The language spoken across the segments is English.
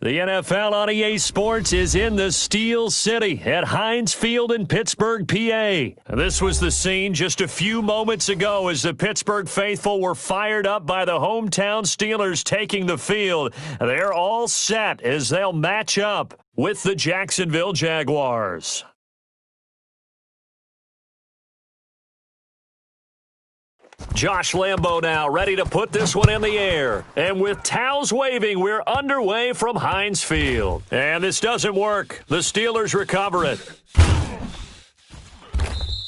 The NFL on EA Sports is in the Steel City at Heinz Field in Pittsburgh, PA. This was the scene just a few moments ago as the Pittsburgh faithful were fired up by the hometown Steelers taking the field. They're all set as they'll match up with the Jacksonville Jaguars. Josh Lambo now ready to put this one in the air. And with towels waving, we're underway from Heinz Field. And this doesn't work. The Steelers recover it.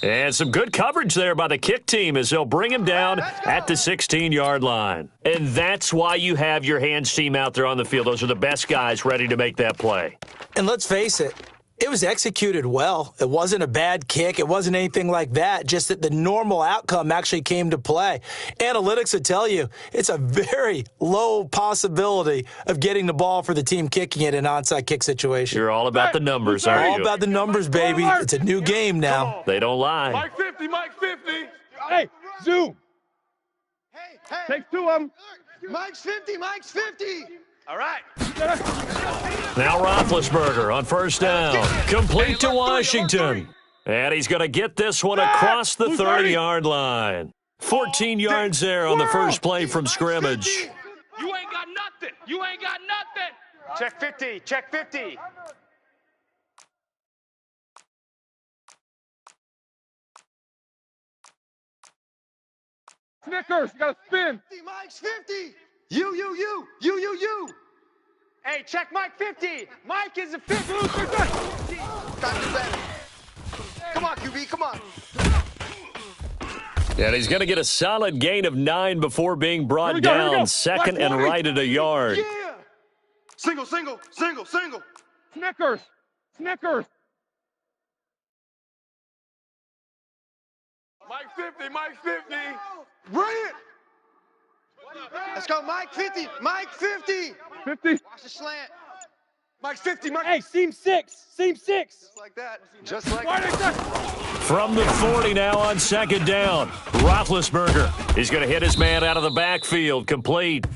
And some good coverage there by the kick team as they'll bring him down at the 16-yard line. And that's why you have your hands team out there on the field. Those are the best guys ready to make that play. And let's face it, it was executed well. It wasn't a bad kick. It wasn't anything like that, just that the normal outcome actually came to play. Analytics would tell you it's a very low possibility of getting the ball for the team kicking it in an onside kick situation. You're all about the numbers, aren't you? All about the numbers, baby. It's a new game now. They don't lie. Mike 50, Mike 50. Hey, zoom. Hey. Take two of them. Mike's 50, Mike's 50. All right. Now Roethlisberger on first down. Complete to Washington. And he's going to get this one across the 30-yard line. 14 yards there on the first play from scrimmage. You ain't got nothing. You ain't got nothing. Check 50, check 50. Snickers, you got to spin. Mike's 50. You. Hey, check Mike 50. Mike is a 50. Come on, QB, come on. And he's going to get a solid gain of 9 before being brought down. Second and right at a yard. Yeah. Single. Snickers. Mike 50, Mike 50. Bring it. Let's go, Mike 50. Mike 50. 50. Watch the slant. Mike 50. Mike. Hey, seam six. Just like that. Just like that. From the 40 now on second down. Roethlisberger. He's going to hit his man out of the backfield. Complete.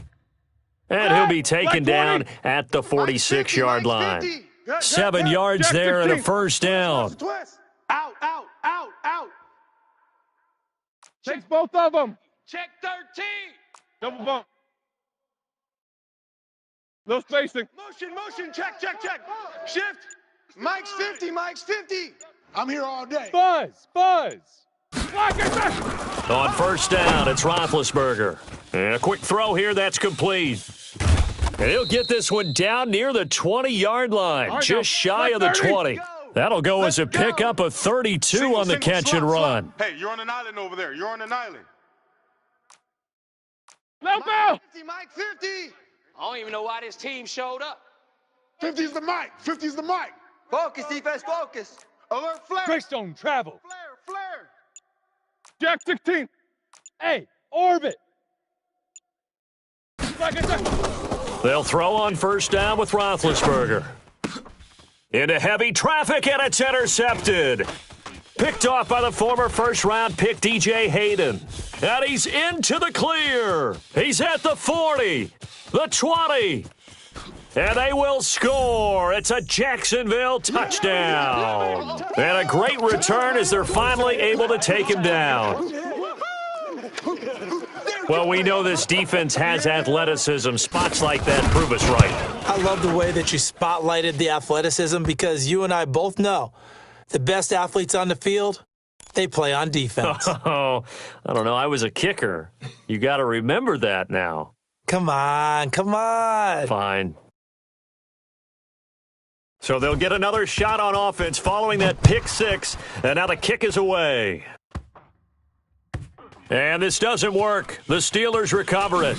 And he'll be taken down at the 46-yard line. 7 yards there and a first down. Out. Takes both of them. Check 13. Double bump. No spacing. Motion. Check. Shift. Mike's 50. I'm here all day. Buzz. On first down, it's Roethlisberger. And a quick throw here, that's complete. And he'll get this one down near the 20-yard line, just shy of the 20. That'll go as a pickup of 32 on the catch and run. Hey, you're on an island over there. You're on an island. Mike 50. I don't even know why this team showed up. 50's the Mike. Focus, defense, focus. Alert, flare. Greystone, travel. Flare. Jack 16. Hey, orbit. They'll throw on first down with Roethlisberger. Into heavy traffic, and it's intercepted. Picked off by the former first-round pick, DJ Hayden. And he's into the clear. He's at the 40, the 20. And they will score. It's a Jacksonville touchdown. And a great return as they're finally able to take him down. Well, we know this defense has athleticism. Spots like that prove us right. I love the way that you spotlighted the athleticism because you and I both know the best athletes on the field, they play on defense. Oh, I don't know. I was a kicker. You got to remember that now. Come on. Fine. So they'll get another shot on offense following that pick six, and now the kick is away. And this doesn't work. The Steelers recover it.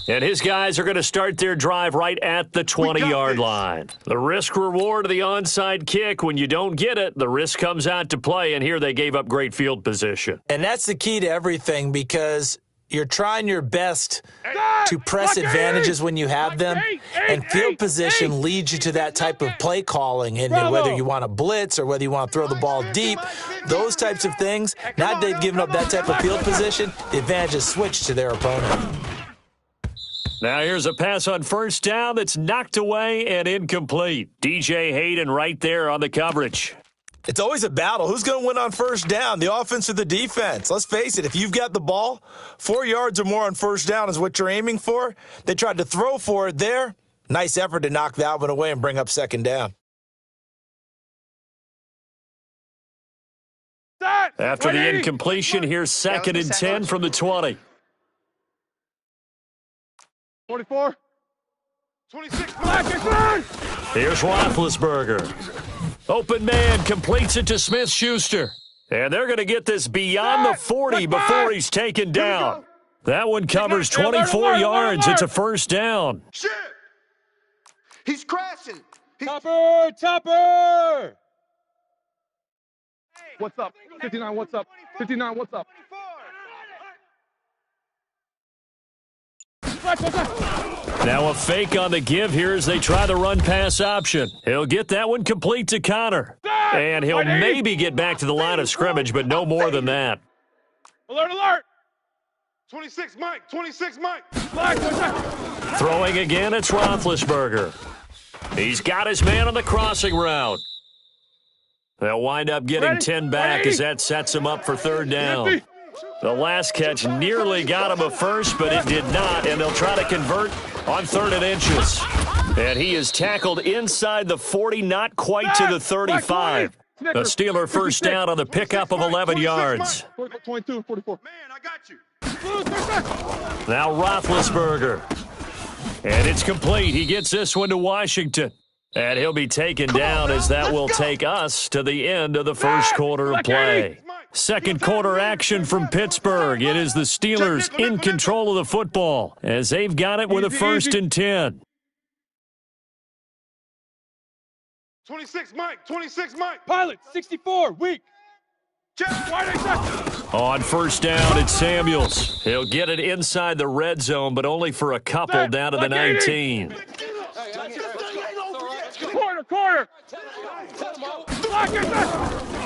And his guys are going to start their drive right at the 20-yard line. The risk-reward of the onside kick, when you don't get it, the risk comes out to play, and here they gave up great field position. And that's the key to everything because you're trying your best to press advantages when you have them, and field position leads you to that type of play calling. And whether you want to blitz or whether you want to throw the ball deep, those types of things, now that they've given up that type of field position, the advantage is switched to their opponent. Now here's a pass on first down that's knocked away and incomplete. DJ Hayden right there on the coverage. It's always a battle. Who's going to win on first down, the offense or the defense? Let's face it, if you've got the ball, 4 yards or more on first down is what you're aiming for. They tried to throw for it there. Nice effort to knock that one away and bring up second down. After the incompletion, here's 2nd and 10 from the 20. 44. 26. Here's Roethlisberger. Open man completes it to Smith-Schuster. And they're going to get this beyond the 40 before he's taken down. That one covers 24 yards. It's a first down. Shit! He's crashing. Topper! What's up? 59, what's up? 59, what's up? Now a fake on the give here as they try the run-pass option. He'll get that one complete to Connor. And he'll maybe get back to the line of scrimmage, but no more than that. Alert! 26, Mike. 26, Mike. Throwing again, it's Roethlisberger. He's got his man on the crossing route. They'll wind up getting 10 back as that sets him up for third down. The last catch nearly got him a first, but it did not, and they'll try to convert on 3rd and inches. And he is tackled inside the 40, not quite to the 35. A Steeler first down on the pickup of 11 yards. 22, 44. Man, I got you. Now Roethlisberger. And it's complete. He gets this one to Washington. And he'll be taken down as that will take us to the end of the first quarter of play. Second quarter action from Pittsburgh. It is the Steelers in control of the football as they've got it with a 1st and 10. 26, Mike. 26, Mike. Pilot, 64, weak. On first down, it's Samuels. He'll get it inside the red zone, but only for a couple down to the 19. Quarter.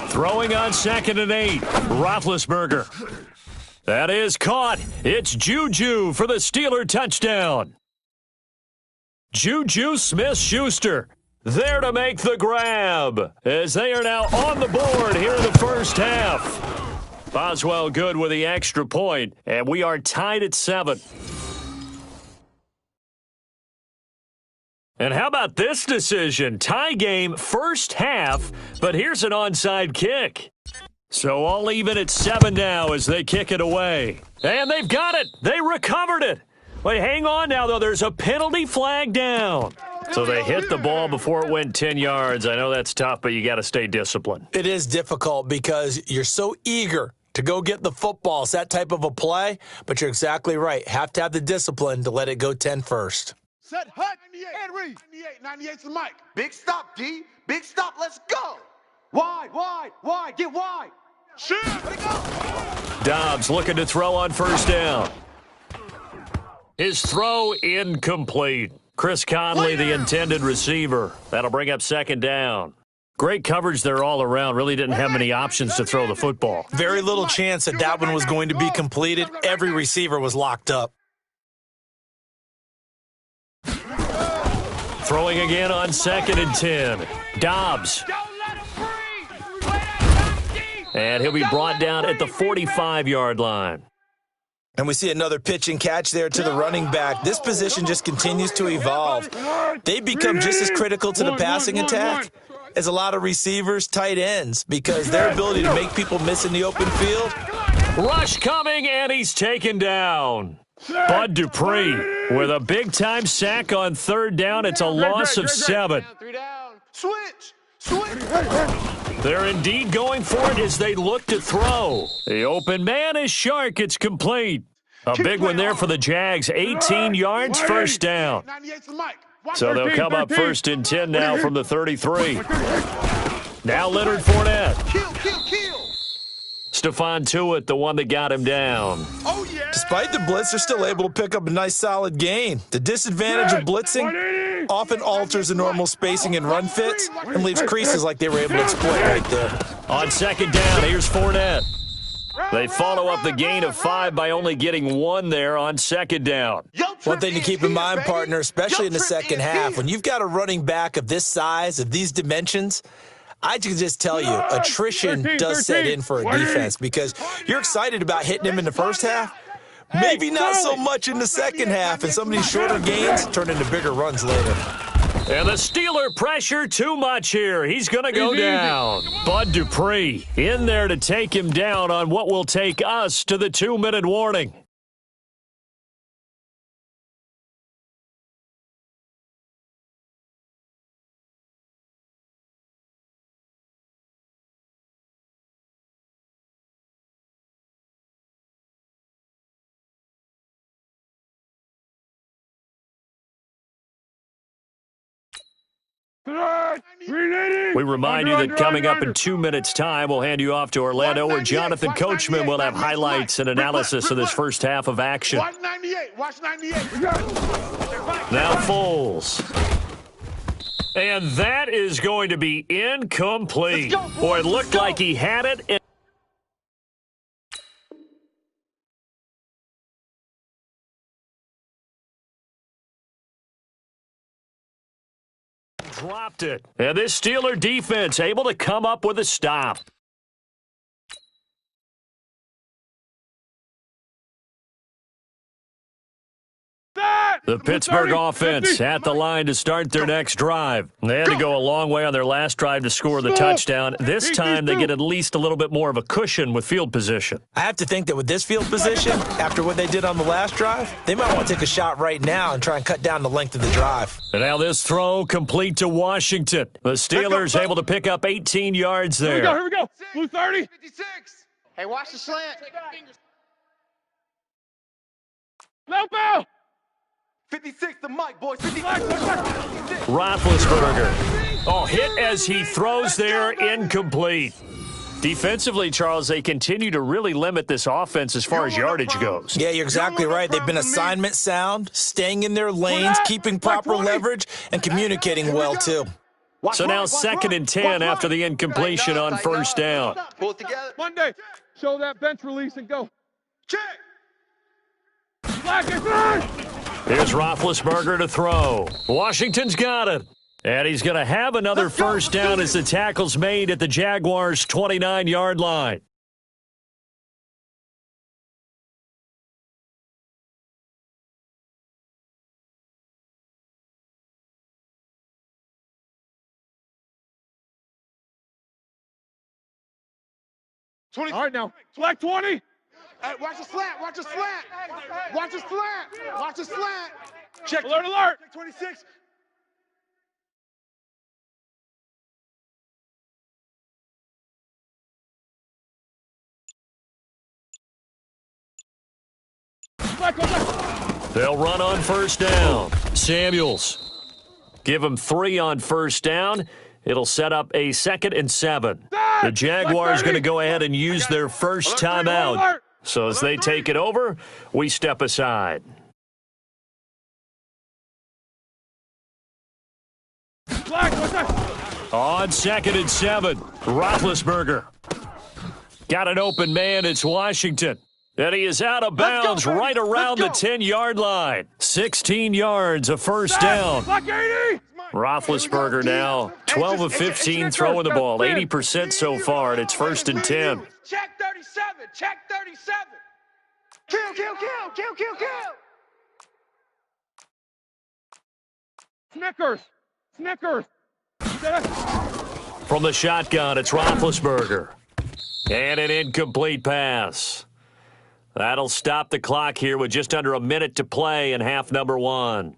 Throwing on 2nd and 8. Roethlisberger. That is caught. It's Juju for the Steeler touchdown. Juju Smith-Schuster there to make the grab as they are now on the board here in the first half. Boswell good with the extra point, and we are tied at 7. And how about this decision? Tie game first half, but here's an onside kick. So all even at 7 now as they kick it away. And they've got it. They recovered it. Wait, hang on now, though. There's a penalty flag down. So they hit the ball before it went 10 yards. I know that's tough, but you got to stay disciplined. It is difficult because you're so eager to go get the football. It's that type of a play, but you're exactly right. Have to have the discipline to let it go 10 first. Set, hut, 98, Henry. 98's the mic. Big stop, D. Big stop, let's go. Wide, get wide. Shoot, let it go. Dobbs looking to throw on first down. His throw incomplete. Chris Conley, the intended receiver. That'll bring up 2nd down. Great coverage there all around. Really didn't have many options to throw the football. Very little chance that one was going to be completed. Every receiver was locked up. Throwing again on 2nd and 10. Dobbs. And he'll be brought down at the 45-yard line. And we see another pitch and catch there to the running back. This position just continues to evolve. They've become just as critical to the passing attack as a lot of receivers, tight ends, because their ability to make people miss in the open field. Rush coming, and he's taken down. Bud Dupree with a big-time sack on 3rd down. It's a loss of 7. Switch. They're indeed going for it as they look to throw. The open man is Shark. It's complete. A big one there for the Jags. 18 yards, first down. 98's the mic. So they'll come up 1st and 10 now from the 33. Now Leonard Fournette. Kill. Stephon Tuitt, the one that got him down. Oh, yeah. Despite the blitz, they're still able to pick up a nice, solid gain. The disadvantage of blitzing often alters the normal spacing and run fits and leaves creases like they were able to exploit right there. On 2nd down, here's Fournette. They follow up the gain of 5 by only getting 1 there on second down. One thing to keep in mind, partner, especially in the second half, when you've got a running back of this size, of these dimensions, I can just tell you, attrition does set in for a defense because you're excited about hitting him in the first half. Maybe not so much in the second half, and some of these shorter gains turn into bigger runs later. And the Steeler pressure too much here. He's going to go down. Bud Dupree in there to take him down on what will take us to the 2-minute warning. We remind you that coming up in 2 minutes' time, we'll hand you off to Orlando, where Jonathan Coachman will have highlights and analysis of this first half of action. Watch 98. Watch 98. Now Foles. And that is going to be incomplete. Boy, it looked like he had it. Dropped it. And this Steeler defense able to come up with a stop. The Pittsburgh offense at the line to start their next drive. They had to go a long way on their last drive to score the touchdown. This time they get at least a little bit more of a cushion with field position. I have to think that with this field position, after what they did on the last drive, they might want to take a shot right now and try and cut down the length of the drive. And now this throw complete to Washington. The Steelers able to pick up 18 yards there. Here we go. Blue 30. 56. Hey, watch the slant. Left out. 56 the mic, boys. 56. Roethlisberger. Oh, hit as he throws there, incomplete. Defensively, Charles, they continue to really limit this offense as far as yardage goes. Yeah, you're exactly right. They've been assignment sound, staying in their lanes, keeping proper leverage, and communicating well, too. So now 2nd and 10 after the incompletion on first down. Pull it together. Monday. Show that bench release and go. Check. Black and third. Here's Roethlisberger to throw. Washington's got it. And he's going to have another first down as the tackle's made at the Jaguars' 29-yard line. All right, now. Black 20. Hey, watch the slant. Watch the slant. Watch the slant. Watch the slant. Check. Alert, alert. Check 26. Black, black. They'll run on first down. Samuels. Give him 3 on first down. It'll set up a 2nd and 7. The Jaguars going to go ahead and use their first timeout. So as they take it over, we step aside. On 2nd and 7, Roethlisberger. Got an open man, it's Washington. And he is out of bounds right around the 10-yard line. 16 yards, a first down. Roethlisberger now 12 of 15 throwing the ball, 80% so far, and it's 1st and 10. Check 37. Check 37. Kill, kill, kill, kill, kill, kill. Snickers. From the shotgun, it's Roethlisberger. And an incomplete pass. That'll stop the clock here with just under a minute to play in half number 1.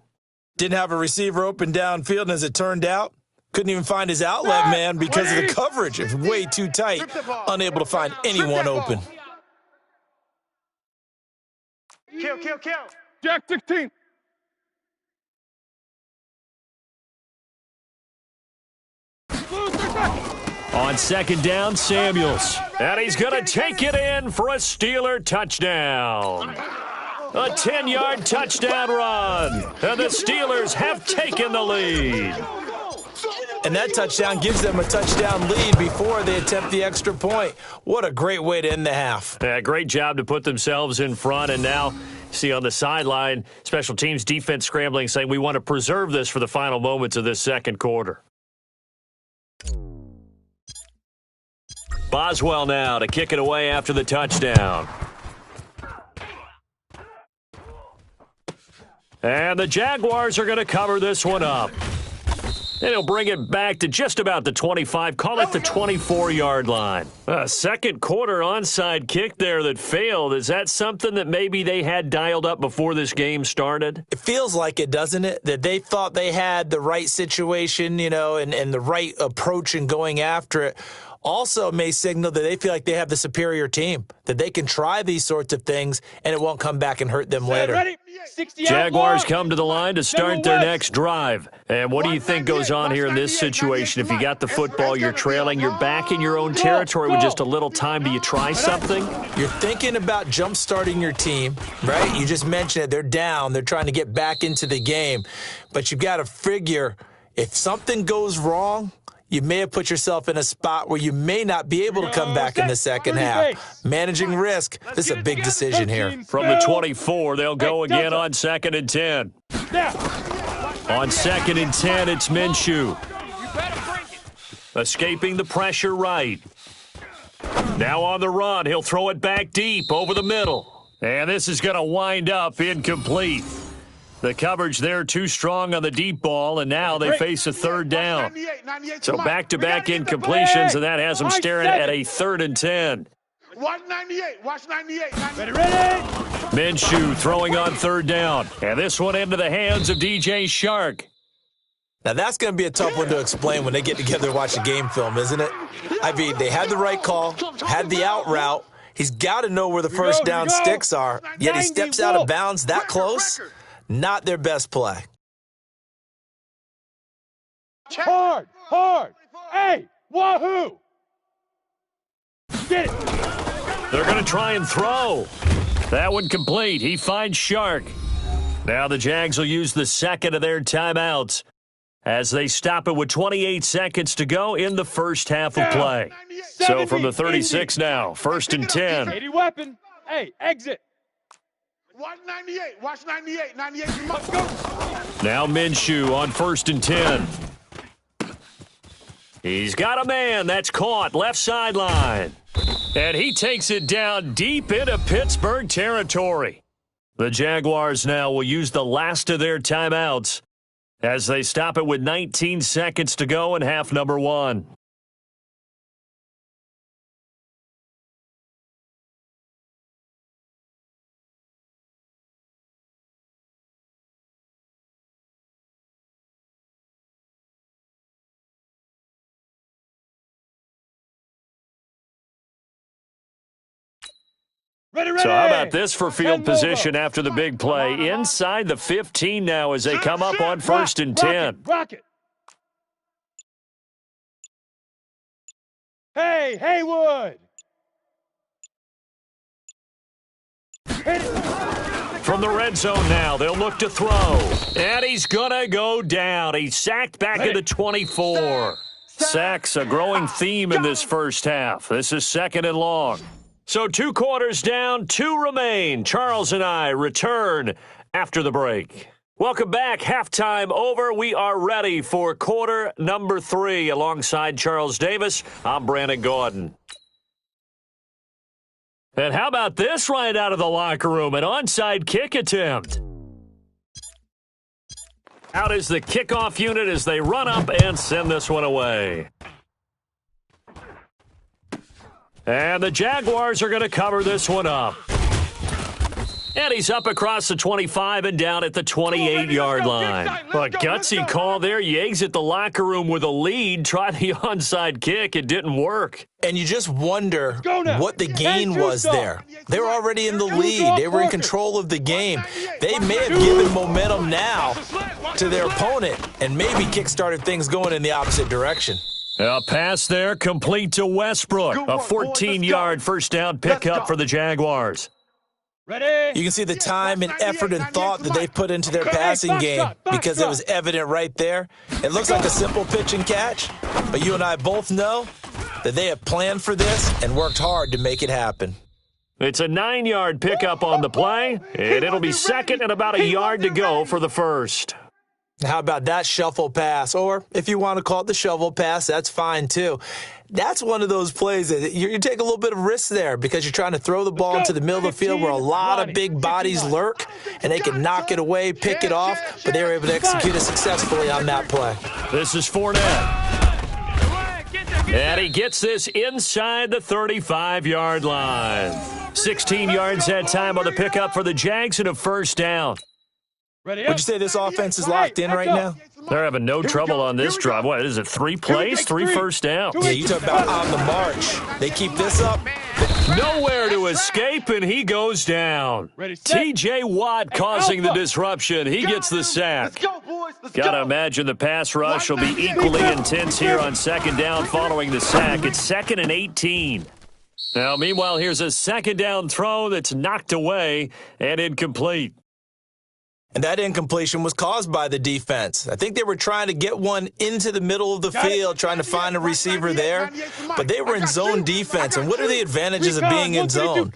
Didn't have a receiver open downfield, and as it turned out, couldn't even find his outlet man because of the coverage. It's way too tight, unable to find anyone open. Kill, kill, kill. Jack 16. On 2nd down, Samuels. And he's going to take it in for a Steeler touchdown. A 10-yard touchdown run. And the Steelers have taken the lead. And that touchdown gives them a touchdown lead before they attempt the extra point. What a great way to end the half. Yeah, great job to put themselves in front, and now see on the sideline, special teams defense scrambling, saying we want to preserve this for the final moments of this second quarter. Boswell now to kick it away after the touchdown. And the Jaguars are going to cover this one up. And he'll bring it back to just about the 25, call it the 24-yard line. A second quarter onside kick there that failed. Is that something that maybe they had dialed up before this game started? It feels like it, doesn't it? That they thought they had the right situation, you know, and the right approach in going after it. Also may signal that they feel like they have the superior team, that they can try these sorts of things and it won't come back and hurt them later. Jaguars come to the line to start their next drive. And what do you think goes on here in this situation? If you got the football, you're trailing, you're back in your own territory with just a little time. Do you try something? You're thinking about jump-starting your team, right? You just mentioned it. They're down. They're trying to get back into the game. But you've got to figure if something goes wrong, you may have put yourself in a spot where you may not be able to come back in the second half. Managing risk, this is a big decision here. From the 24, they'll go again on 2nd and 10. On 2nd and 10, it's Minshew. Escaping the pressure right. Now on the run, he'll throw it back deep over the middle. And this is going to wind up incomplete. The coverage there too strong on the deep ball, and now they face a third down. So back-to-back incompletions, and that has them staring at a 3rd and 10. Watch 98. Watch 98. Ready? Minshew throwing on 3rd down. And this one into the hands of DJ Chark. Now, that's going to be a tough one to explain when they get together and watch a game film, isn't it? I mean, they had the right call, had the out route. He's got to know where the first down sticks are, yet he steps out of bounds that close. Not their best play. Hard. Hey, wahoo! Get it. They're going to try and throw. That one complete. He finds Chark. Now the Jags will use the second of their timeouts as they stop it with 28 seconds to go in the first half of play. So from the 36 now, 1st and 10. 80 weapon. Hey, exit. Watch 98. Watch 98. 98. Let's go. Now Minshew on 1st and 10. He's got a man that's caught left sideline. And he takes it down deep into Pittsburgh territory. The Jaguars now will use the last of their timeouts as they stop it with 19 seconds to go in half number 1. So how about this for field position after the big play? Inside the 15 now as they come up on 1st and 10. Rocket. Hey, Haywood. From the red zone now, they'll look to throw. And he's going to go down. He's sacked back at the 24. Sacks, a growing theme in this first half. This is 2nd and long. So 2 quarters down, 2 remain. Charles and I return after the break. Welcome back. Halftime over. We are ready for quarter number 3. Alongside Charles Davis, I'm Brandon Gordon. And how about this right out of the locker room? An onside kick attempt. Out is the kickoff unit as they run up and send this one away. And the Jaguars are going to cover this one up. And he's up across the 25 and down at the 28-yard line. A gutsy call there. You exit the locker room with a lead. Try the onside kick. It didn't work. And you just wonder what the gain was there. They were already in the lead. They were in control of the game. They may have given momentum now to their opponent and maybe kickstarted things going in the opposite direction. A pass there complete to Westbrook. A 14-yard first down pickup for the Jaguars. Ready? You can see the time and effort and thought that they've put into their passing game because it was evident right there. It looks like a simple pitch and catch, but you and I both know that they have planned for this and worked hard to make it happen. It's a 9-yard pickup on the play, and it'll be second and about a yard to go for the first. How about that shuffle pass? Or if you want to call it the shovel pass, that's fine too. That's one of those plays that you take a little bit of risk there because you're trying to throw the ball into the middle of the field where a lot of big bodies lurk, and they can knock it away, pick it off, but they were able to execute it successfully on that play. This is Fournette. And he gets this inside the 35-yard line. 16 yards that time on the pickup for the Jags and a first down. Would you say this offense is locked in right now? They're having no trouble on this drive. What is it, 3 plays, 3 first downs? Yeah, you talk about on the march. They keep this up. Nowhere to escape, and he goes down. T.J. Watt causing the disruption. He gets the sack. Got to imagine the pass rush will be equally intense here on second down following the sack. It's 2nd and 18. Now, meanwhile, here's a second down throw that's knocked away and incomplete. And that incompletion was caused by the defense. I think they were trying to get one into the middle of the field, trying to find a receiver there. But they were in zone defense. And what are the advantages of being in zone?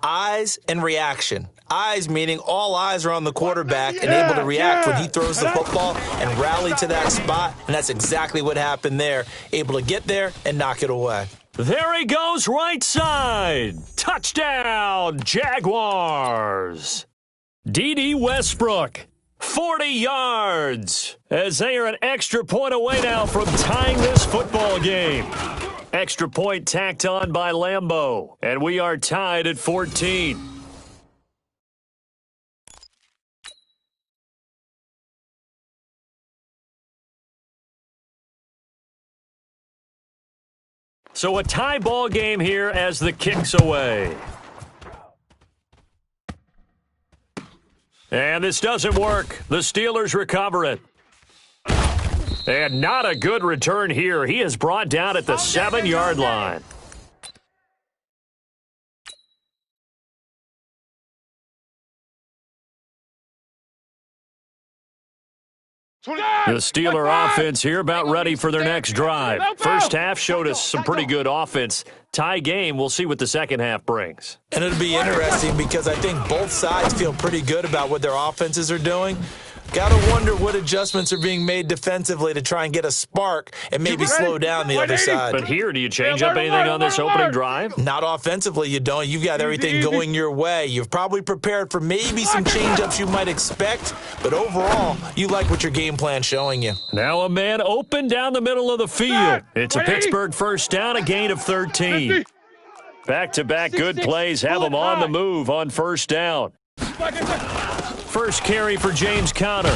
Eyes and reaction. Eyes meaning all eyes are on the quarterback and able to react when he throws the football and rally to that spot. And that's exactly what happened there. Able to get there and knock it away. There he goes, right side. Touchdown, Jaguars. D.D. Westbrook, 40 yards, as they are an extra point away now from tying this football game. Extra point tacked on by Lambeau, and we are tied at 14. So a tie ball game here as the kick's away. And this doesn't work. The Steelers recover it. And not a good return here. He is brought down at the 7-yard line. The Steeler offense here about ready for their next drive. First half showed us some pretty good offense. Tie game, we'll see what the second half brings. And it'll be interesting because I think both sides feel pretty good about what their offenses are doing. Got to wonder what adjustments are being made defensively to try and get a spark and maybe slow down the other side. But here, do you change up anything on this opening drive? Not offensively, you don't. You've got everything going your way. You've probably prepared for maybe some change-ups you might expect, but overall, you like what your game plan's showing you. Now a man open down the middle of the field. It's a Pittsburgh first down, a gain of 13. Back-to-back good plays have them on the move on first down. First carry for James Conner.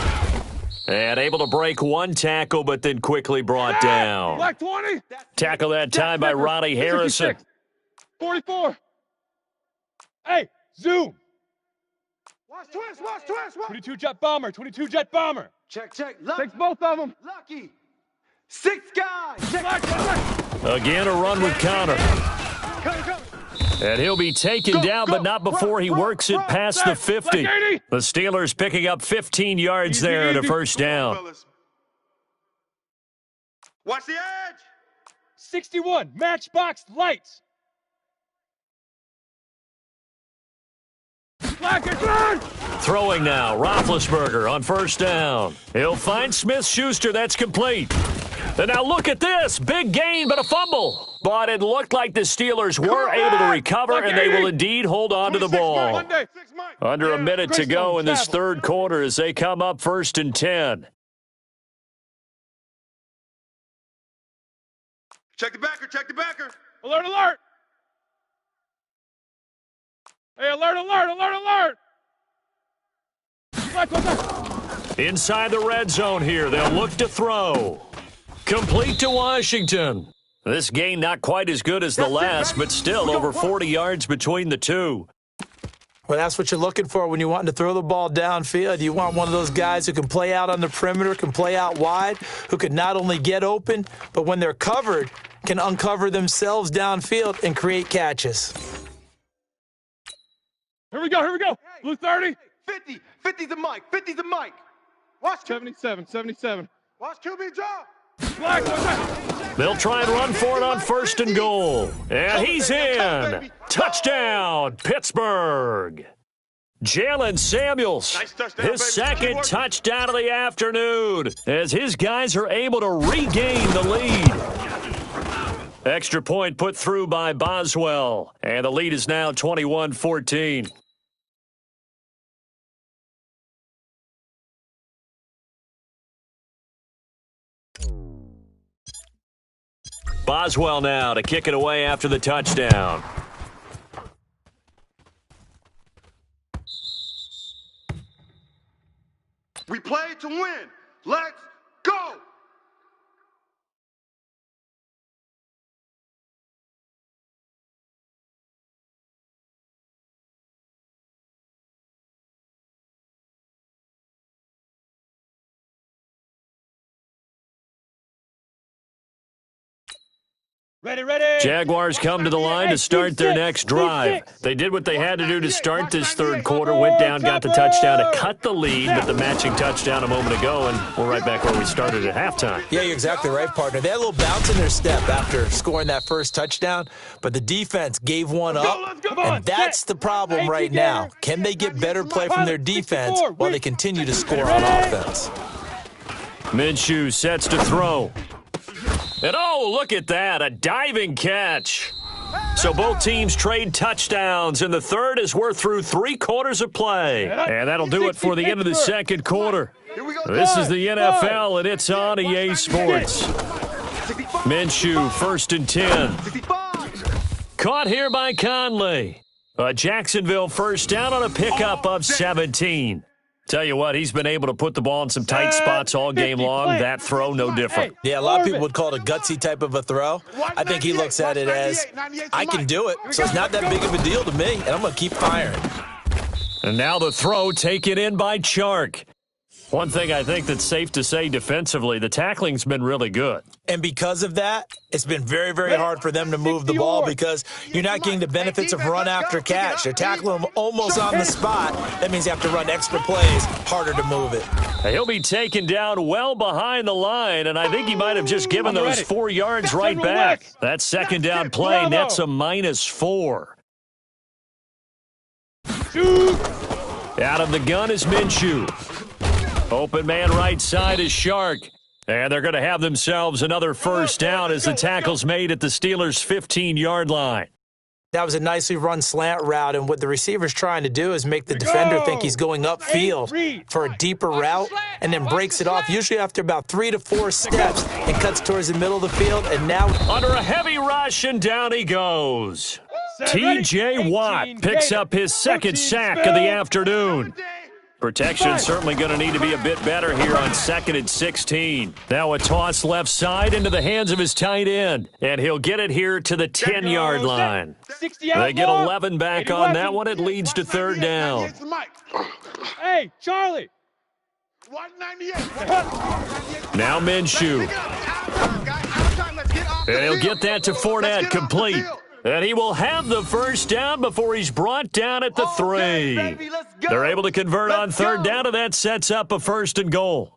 And able to break one tackle, but then quickly brought down. Black 20. Tackle that time by Ronnie Harrison. 44. Hey, zoom. Watch twist. 22 jet bomber, 22 jet bomber. Check. Takes both of them. Lucky. 6 guys. Check. Again, a run with Conner. And he'll be taken down, but not before he works it past the 50. The Steelers picking up 15 yards there and a first down. Watch the edge. 61, matchbox lights. Throwing now, Roethlisberger on first down. He'll find Smith-Schuster, that's complete. And now look at this, big gain but a fumble. But it looked like the Steelers were able to recover, and they will indeed hold on to the ball. Under a minute to go in this third quarter as they come up 1st and 10. Check the backer. Alert. Hey, alert. Inside the red zone here, they'll look to throw. Complete to Washington. This gain not quite as good as the last, but still over 40 yards between the two. Well, that's what you're looking for when you're wanting to throw the ball downfield. You want one of those guys who can play out on the perimeter, can play out wide, who can not only get open, but when they're covered, can uncover themselves downfield and create catches. Here we go, here we go. Blue 30. 50. 50's the mic. 50's the mic. Watch 77, 77. Watch QB drop. Black, one. They'll try and run for it on first and goal. And he's in. Touchdown, Pittsburgh. Jalen Samuels, his second touchdown of the afternoon, as his guys are able to regain the lead. Extra point put through by Boswell, and the lead is now 21-14. Boswell now to kick it away after the touchdown. We play to win. Let's go. Ready, ready. Jaguars come to the line to start their next drive. They did what they had to do to start this third quarter, went down, got the touchdown to cut the lead with the matching touchdown a moment ago, and we're right back where we started at halftime. Yeah, you're exactly right, partner. They had a little bounce in their step after scoring that first touchdown, but the defense gave one up, and that's the problem right now. Can they get better play from their defense while they continue to score on offense? Minshew sets to throw. And oh, look at that, a diving catch. So both teams trade touchdowns, and the third as we're through 3 quarters of play. And that'll do it for the end of the second quarter. This is the NFL, and it's on EA Sports. Minshew, 1st and 10. Caught here by Conley. A Jacksonville first down on a pickup of 17. Tell you what, he's been able to put the ball in some tight spots all game long. That throw, no different. Yeah, a lot of people would call it a gutsy type of a throw. I think he looks at it as, I can do it, so it's not that big of a deal to me, and I'm going to keep firing. And now the throw taken in by Chark. One thing I think that's safe to say defensively, the tackling's been really good. And because of that, it's been very, very hard for them to move the ball because you're not getting the benefits of run after catch. They're tackling them almost on the spot. That means you have to run extra plays, harder to move it. He'll be taken down well behind the line, and I think he might have just given those 4 yards right back. That second down play nets a -4. Out of the gun is Minshew. Open man right side is Shark. And they're going to have themselves another first down as the tackle's made at the Steelers' 15-yard line. That was a nicely run slant route, and what the receiver's trying to do is make the defender think he's going upfield for a deeper route and then breaks it off, usually after about 3 to 4 steps, and cuts towards the middle of the field, and now under a heavy rush, and down he goes. T.J. Watt picks up his second sack of the afternoon. Protection certainly going to need to be a bit better here on 2nd and 16. Now a toss left side into the hands of his tight end, and he'll get it here to the 10-yard line. They get 11 back on that one. It leads to 3rd down. Hey, Charlie. Now Minshew. And he'll get that to Fournette, complete. And he will have the first down before he's brought down at the 3. They're able to convert on 3rd down, and that sets up a 1st and goal.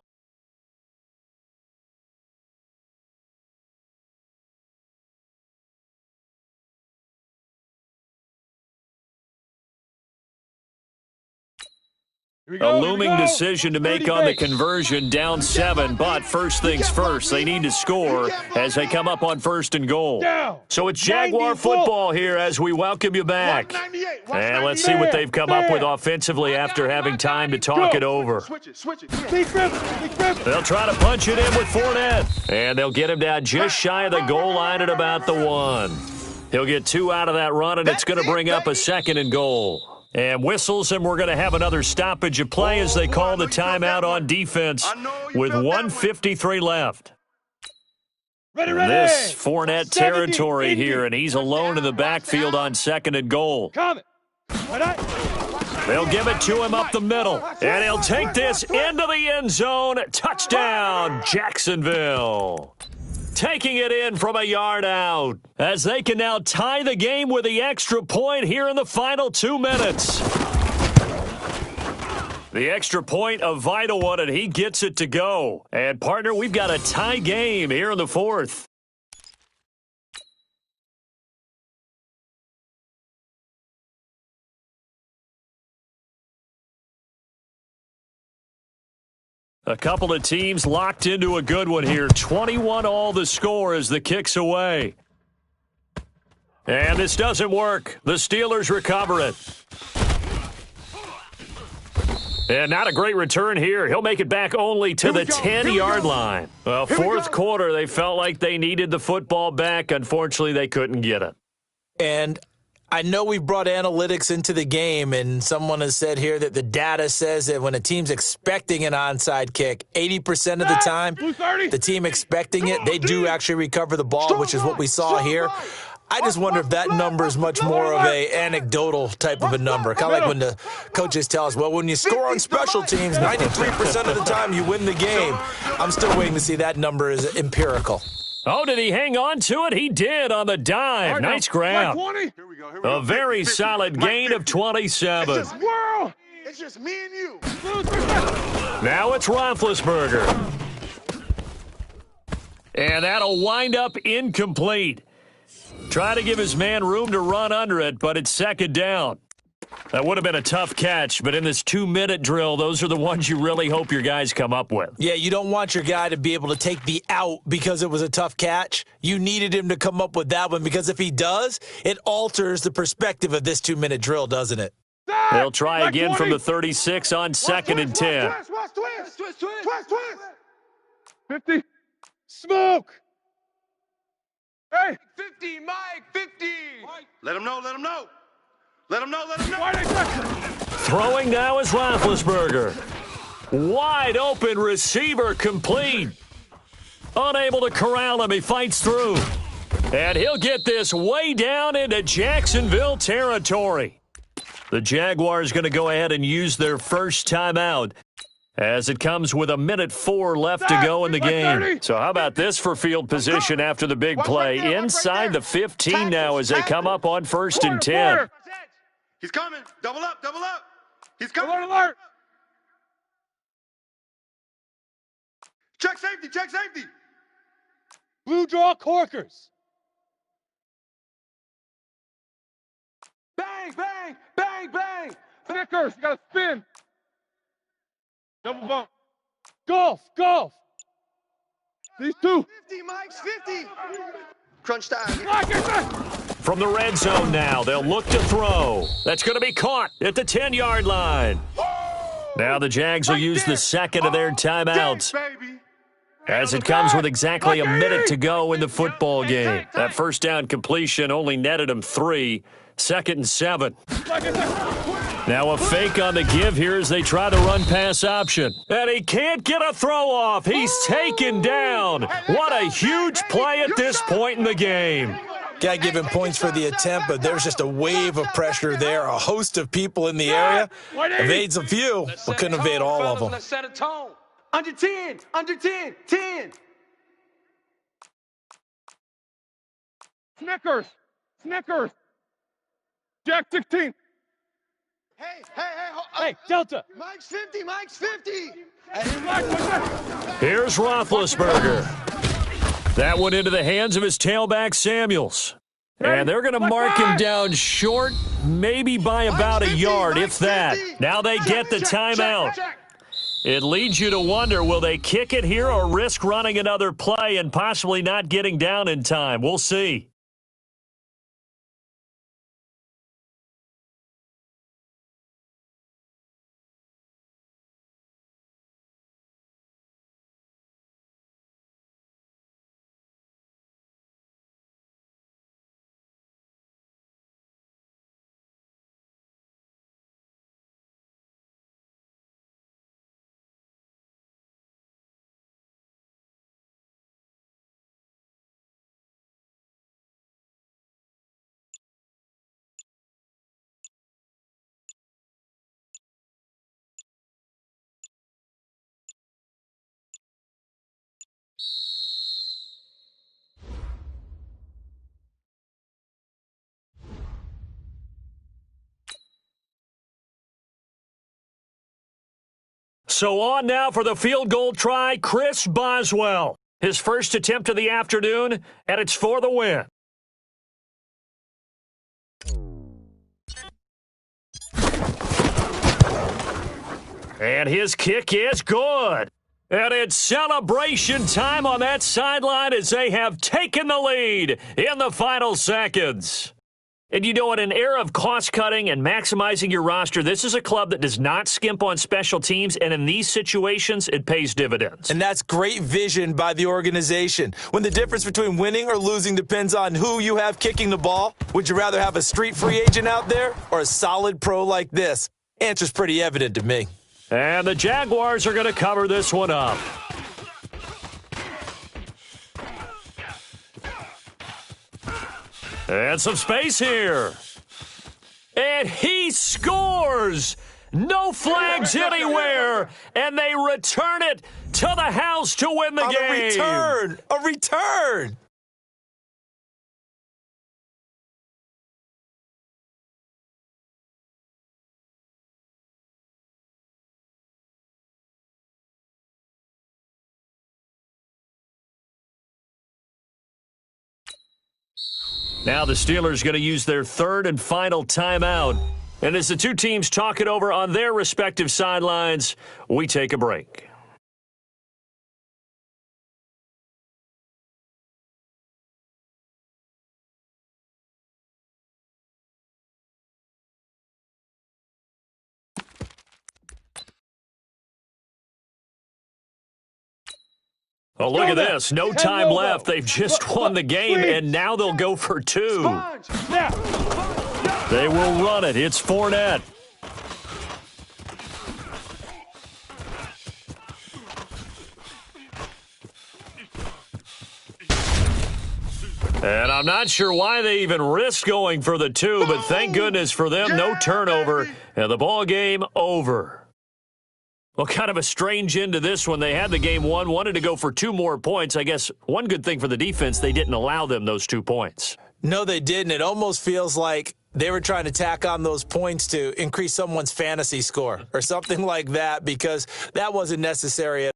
A looming decision to make on the conversion, down 7, but first things first, they need to score as they come up on 1st and goal. So it's Jaguar football here as we welcome you back. And let's see what they've come up with offensively after having time to talk it over. They'll try to punch it in with Fournette, and they'll get him down just shy of the goal line at about the 1. He'll get 2 out of that run, and it's going to bring up a 2nd and goal. And whistles, and we're going to have another stoppage of play as they call the timeout on defense with 1:53 left. This Fournette territory here, and he's alone in the backfield on 2nd and goal. They'll give it to him up the middle, and he'll take this into the end zone. Touchdown, Jacksonville. taking it in from a yard out, as they can now tie the game with the extra point here in the final 2 minutes. The extra point, a vital one, and he gets it to go. And, partner, we've got a tie game here in the fourth. A couple of teams locked into a good one here. 21 all the score as the kick's away. And this doesn't work. The Steelers recover it. And not a great return here. He'll make it back only to the 10-yard line. Well, fourth quarter, they felt like they needed the football back. Unfortunately, they couldn't get it. And I know we brought analytics into the game, and someone has said here that the data says that when a team's expecting an onside kick, 80% of the time, the team expecting it, they do actually recover the ball, which is what we saw here. I just wonder if that number is much more of a anecdotal type of a number. Kind of like when the coaches tell us, well, when you score on special teams, 93% of the time you win the game. I'm still waiting to see that number is empirical. Oh, did he hang on to it? He did on the dive. Nice ground. A very solid gain of 27. It's just me and you. Now it's Roethlisberger. And that'll wind up incomplete. Try to give his man room to run under it, but it's second down. That would have been a tough catch, but in this 2-minute drill, those are the ones you really hope your guys come up with. Yeah, you don't want your guy to be able to take the out because it was a tough catch. You needed him to come up with that one because if he does, it alters the perspective of this 2-minute drill, doesn't it? They'll try again from the 36 on second and 10. Twist. 50. Smoke. Hey. 50, Mike, 50. Let him know. Throwing now is Roethlisberger. Wide open receiver complete. Unable to corral him. He fights through. And he'll get this way down into Jacksonville territory. The Jaguars going to go ahead and use their first timeout as it comes with 1:04 left to go in the game. So how about this for field position after the big play? Inside the 15 now as they come up on first and 10. He's coming. Double up. He's coming. Alert. Check safety. Blue draw corkers. Bang. Snickers. You got to spin. Double bump. Golf. These two. 50, Mike's 50. Crunch time. From the red zone now, they'll look to throw. That's going to be caught at the 10-yard line. Now the Jags will use the second of their timeouts as it comes with exactly a minute to go in the football game. That first down completion only netted them 3. Second and 7. Now a fake on the give here as they try to run pass option. And he can't get a throw off. He's taken down. What a huge play at this point in the game. Got to give him points for the attempt, but there's just a wave of pressure there. A host of people in the area. Evades a few, but couldn't evade all of them. Let's set a tone. Under 10. 10. Snickers. Jack 16. Hey, Delta. Mike's 50. Here's Roethlisberger. That one into the hands of his tailback, Samuels. And they're going to mark him down short, maybe by about a yard, if that. Now they get the timeout. It leads you to wonder, will they kick it here or risk running another play and possibly not getting down in time? We'll see. So on now for the field goal try, Chris Boswell. His first attempt of the afternoon, and it's for the win. And his kick is good. And it's celebration time on that sideline as they have taken the lead in the final seconds. And you know, in an era of cost-cutting and maximizing your roster, this is a club that does not skimp on special teams, and in these situations, it pays dividends. And that's great vision by the organization. When the difference between winning or losing depends on who you have kicking the ball, would you rather have a street free agent out there or a solid pro like this? Answer's pretty evident to me. And the Jaguars are going to cover this one up. And some space here. And he scores! No flags anywhere! And they return it to the house to win the game. A return! Now the Steelers going to use their third and final timeout. And as the two teams talk it over on their respective sidelines, we take a break. Oh, look at this. No time left. They've just won the game, and now they'll go for two. They will run it. It's Fournette. And I'm not sure why they even risked going for the two, but thank goodness for them, no turnover, and the ball game over. Well, kind of a strange end to this one. They had the game won, wanted to go for 2 more points. I guess one good thing for the defense, they didn't allow them those 2 points. No, they didn't. It almost feels like they were trying to tack on those points to increase someone's fantasy score or something like that, because that wasn't necessary.